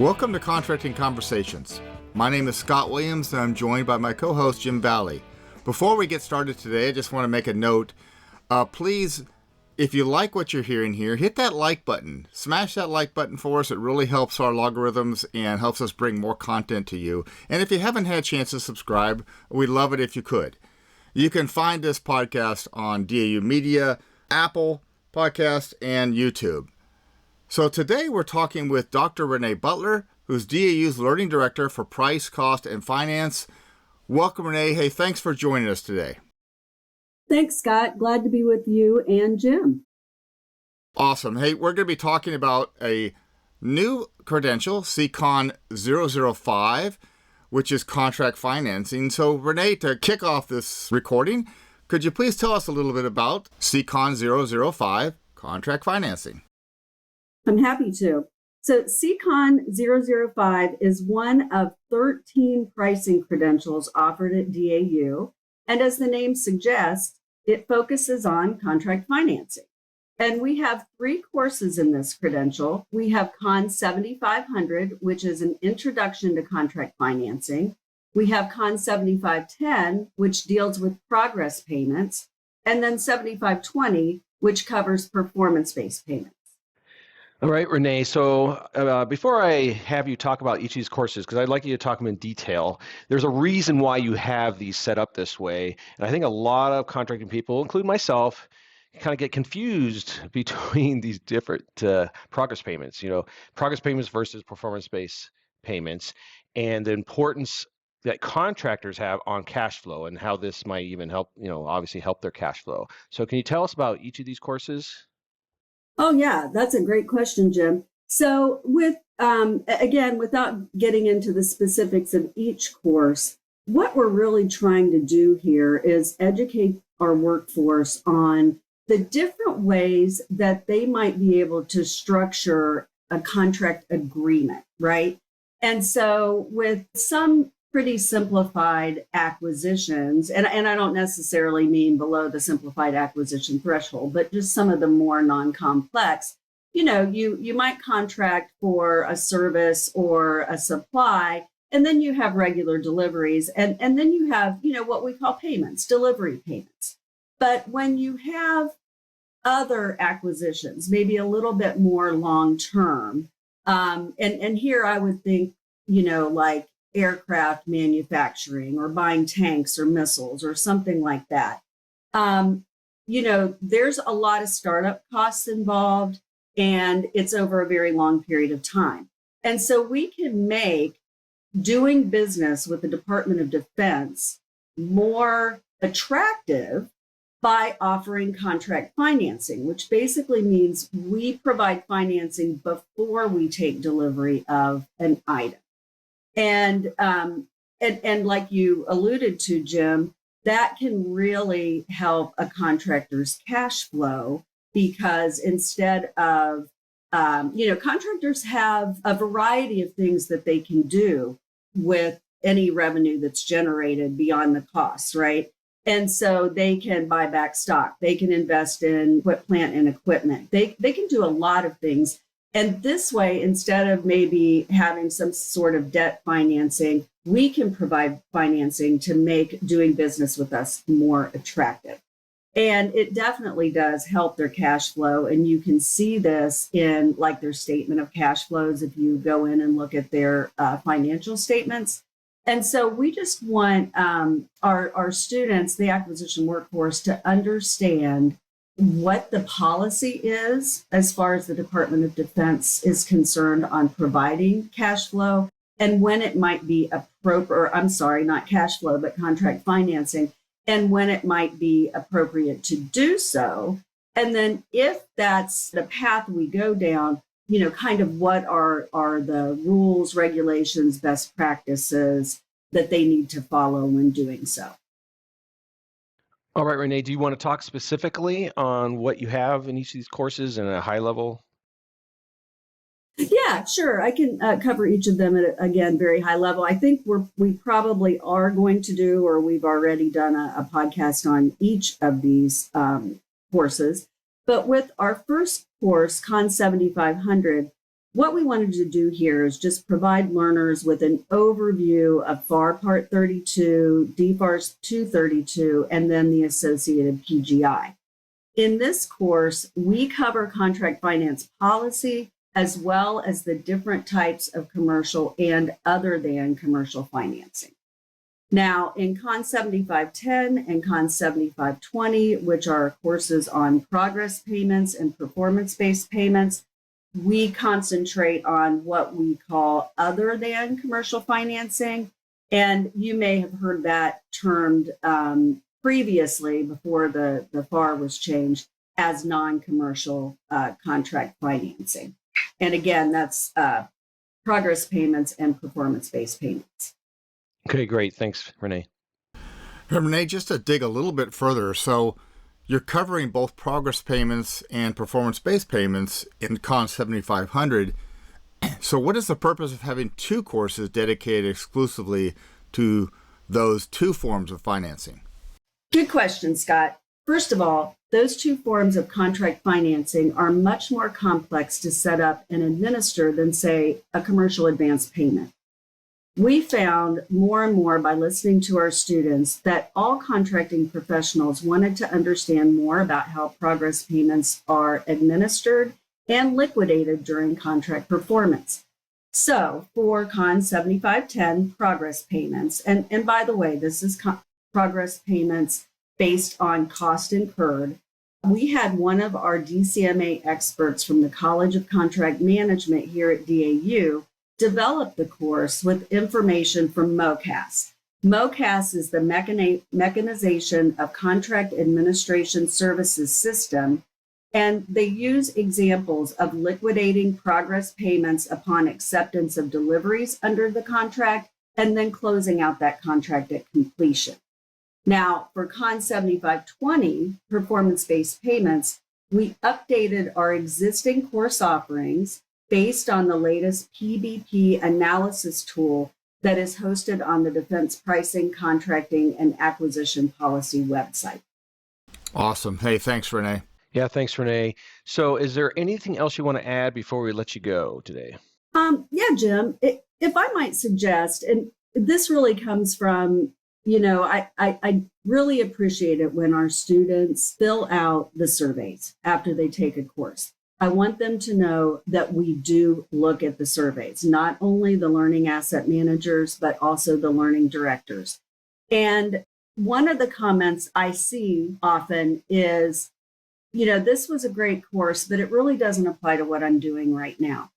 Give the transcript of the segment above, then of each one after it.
Welcome to Contracting Conversations. My name is Scott Williams and I'm joined by my co-host Jim Valley. Before we get started today, I just want to make a note. Please, if you like what you're hearing here, hit that like button. Smash that like button for us. It really helps our logarithms and helps us bring more content to you. And if you haven't had a chance to subscribe, we'd love it if you could. You can find this podcast on DAU Media, Apple Podcast, and YouTube. So today we're talking with Dr. Renee Butler, who's DAU's Learning Director for Price, Cost, and Finance. Welcome, Renee. Hey, thanks for joining us today. Thanks, Scott. Glad to be with you and Jim. Awesome. Hey, we're going to be talking about a new credential, CCON 005, which is contract financing. So, Renee, to kick off this recording, could you please tell us a little bit about CCON 005, contract financing? I'm happy to. So CCON 005 is one of 13 pricing credentials offered at DAU. And as the name suggests, it focuses on contract financing. And we have 3 courses in this credential. We have CON 7500, which is an introduction to contract financing. We have CON 7510, which deals with progress payments. And then 7520, which covers performance-based payments. All right, Renee. So before I have you talk about each of these courses, because I'd like you to talk them in detail, there's a reason why you have these set up this way. And I think a lot of contracting people, including myself, kind of get confused between these different progress payments, progress payments versus performance-based payments, and the importance that contractors have on cash flow and how this might even help, obviously help their cash flow. So can you tell us about each of these courses? Oh, yeah, that's a great question, Jim. So again, without getting into the specifics of each course, what we're really trying to do here is educate our workforce on the different ways that they might be able to structure a contract agreement, right? And so with some pretty simplified acquisitions, and I don't necessarily mean below the simplified acquisition threshold, but just some of the more non-complex, you might contract for a service or a supply, and then you have regular deliveries, and then you have, what we call payments, delivery payments. But when you have other acquisitions, maybe a little bit more long-term, and here I would think, like aircraft manufacturing or buying tanks or missiles or something like that. There's a lot of startup costs involved and it's over a very long period of time. And so we can make doing business with the Department of Defense more attractive by offering contract financing, which basically means we provide financing before we take delivery of an item. And like you alluded to, Jim, that can really help a contractor's cash flow because instead of, contractors have a variety of things that they can do with any revenue that's generated beyond the costs, right? And so they can buy back stock. They can invest in plant and equipment. They can do a lot of things. And this way, instead of maybe having some sort of debt financing, we can provide financing to make doing business with us more attractive. And it definitely does help their cash flow. And you can see this in like their statement of cash flows if you go in and look at their financial statements. And so we just want our students, the acquisition workforce, to understand what the policy is as far as the Department of Defense is concerned on providing cash flow and when it might be not cash flow, but contract financing, and when it might be appropriate to do so. And then if that's the path we go down, kind of what are the rules, regulations, best practices that they need to follow when doing so. All right, Renee, do you want to talk specifically on what you have in each of these courses in a high level? Yeah, sure. I can cover each of them at, again, very high level. I think we probably are going to do, or we've already done a podcast on each of these courses. But with our first course, CON 7500, what we wanted to do here is just provide learners with an overview of FAR Part 32, DFARS 232, and then the associated PGI. In this course, we cover contract finance policy as well as the different types of commercial and other than commercial financing. Now, in Con 7510 and Con 7520, which are courses on progress payments and performance-based payments, we concentrate on what we call other than commercial financing. And you may have heard that termed previously, before the FAR was changed, as non-commercial contract financing. And again, that's progress payments and performance-based payments. Okay, great. Thanks, Renee. Renee, just to dig a little bit further, so you're covering both progress payments and performance-based payments in Con 7500. So what is the purpose of having two courses dedicated exclusively to those two forms of financing? Good question, Scott. First of all, those two forms of contract financing are much more complex to set up and administer than, say, a commercial advance payment. We found more and more by listening to our students that all contracting professionals wanted to understand more about how progress payments are administered and liquidated during contract performance. So for Con 7510, progress payments, and by the way, this is progress payments based on cost incurred. We had one of our DCMA experts from the College of Contract Management here at DAU develop the course with information from MOCAS. MOCAS is the Mechanization of Contract Administration Services System, and they use examples of liquidating progress payments upon acceptance of deliveries under the contract and then closing out that contract at completion. Now, for Con 7520, performance-based payments, we updated our existing course offerings based on the latest PBP analysis tool that is hosted on the Defense Pricing, Contracting, and Acquisition Policy website. Awesome. Hey, thanks, Renee. Yeah, thanks, Renee. So is there anything else you want to add before we let you go today? Yeah, Jim, if I might suggest, and this really comes from, I really appreciate it when our students fill out the surveys after they take a course. I want them to know that we do look at the surveys, not only the learning asset managers, but also the learning directors. And one of the comments I see often is, this was a great course, but it really doesn't apply to what I'm doing right now.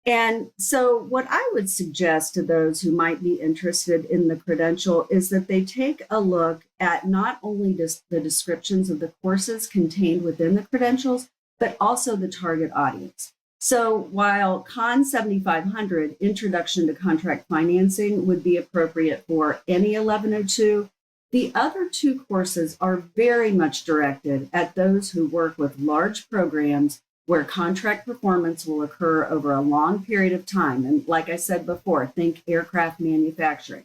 And so what I would suggest to those who might be interested in the credential is that they take a look at not only the descriptions of the courses contained within the credentials, but also the target audience. So while Con 7500, Introduction to Contract Financing, would be appropriate for any 1102, the other two courses are very much directed at those who work with large programs where contract performance will occur over a long period of time. And like I said before, think aircraft manufacturing.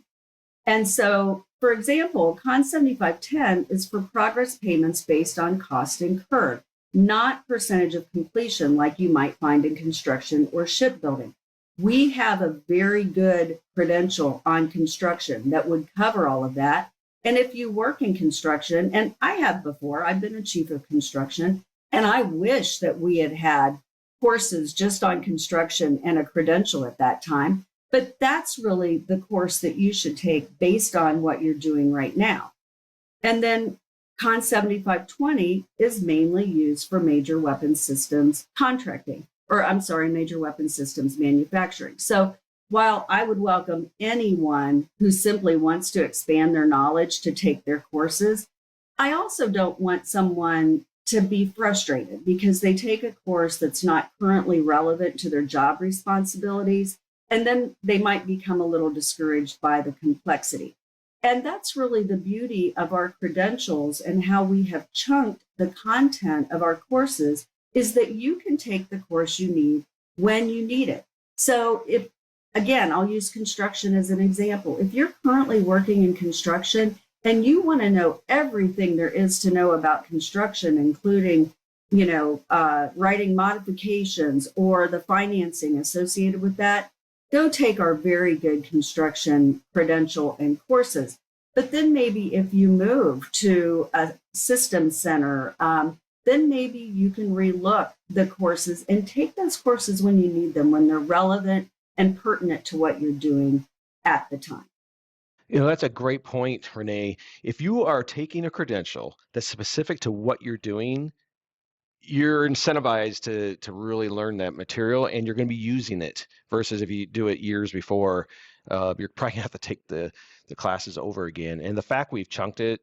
And so, for example, Con 7510 is for progress payments based on cost incurred, not percentage of completion like you might find in construction or shipbuilding. We have a very good credential on construction that would cover all of that. And if you work in construction, and I have before, I've been a chief of construction, and I wish that we had had courses just on construction and a credential at that time. But that's really the course that you should take based on what you're doing right now. And then Con 7520 is mainly used for major weapons systems contracting, major weapons systems manufacturing. So while I would welcome anyone who simply wants to expand their knowledge to take their courses, I also don't want someone to be frustrated because they take a course that's not currently relevant to their job responsibilities, and then they might become a little discouraged by the complexity. And that's really the beauty of our credentials and how we have chunked the content of our courses is that you can take the course you need when you need it. So again, I'll use construction as an example. If you're currently working in construction and you want to know everything there is to know about construction, including writing modifications or the financing associated with that, go take our very good construction credential and courses. But then maybe if you move to a system center, then maybe you can relook the courses and take those courses when you need them, when they're relevant and pertinent to what you're doing at the time. That's a great point, Renee. If you are taking a credential that's specific to what you're doing, you're incentivized to really learn that material, and you're going to be using it, versus if you do it years before, you're probably going to have to take the classes over again. And the fact we've chunked it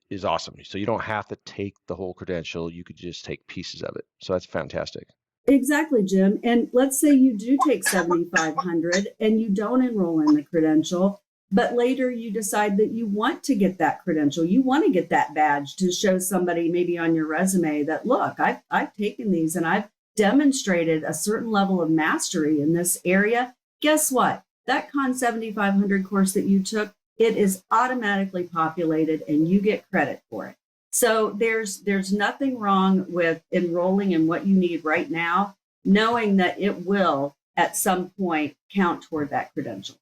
is awesome. So you don't have to take the whole credential. You could just take pieces of it. So that's fantastic. Exactly, Jim. And let's say you do take 7,500 and you don't enroll in the credential, but later you decide that you want to get that credential. You want to get that badge to show somebody maybe on your resume that, look, I've taken these and I've demonstrated a certain level of mastery in this area. Guess what? That Con 7500 course that you took, it is automatically populated and you get credit for it. So there's nothing wrong with enrolling in what you need right now, knowing that it will at some point count toward that credential.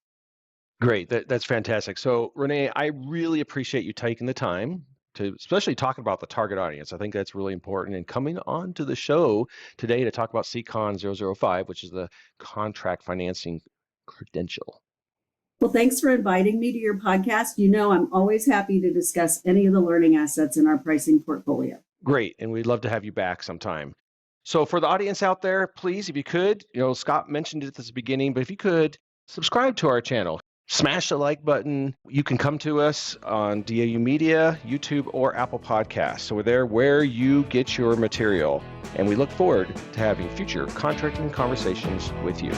Great. That's fantastic. So Renee, I really appreciate you taking the time to especially talking about the target audience. I think that's really important. And coming on to the show today to talk about CCON 005, which is the contract financing credential. Well, thanks for inviting me to your podcast. I'm always happy to discuss any of the learning assets in our pricing portfolio. Great. And we'd love to have you back sometime. So for the audience out there, please, if you could, Scott mentioned it at the beginning, but if you could subscribe to our channel, smash the like button. You can come to us on DAU Media, YouTube, or Apple Podcasts. So we're there where you get your material. And we look forward to having future contracting conversations with you.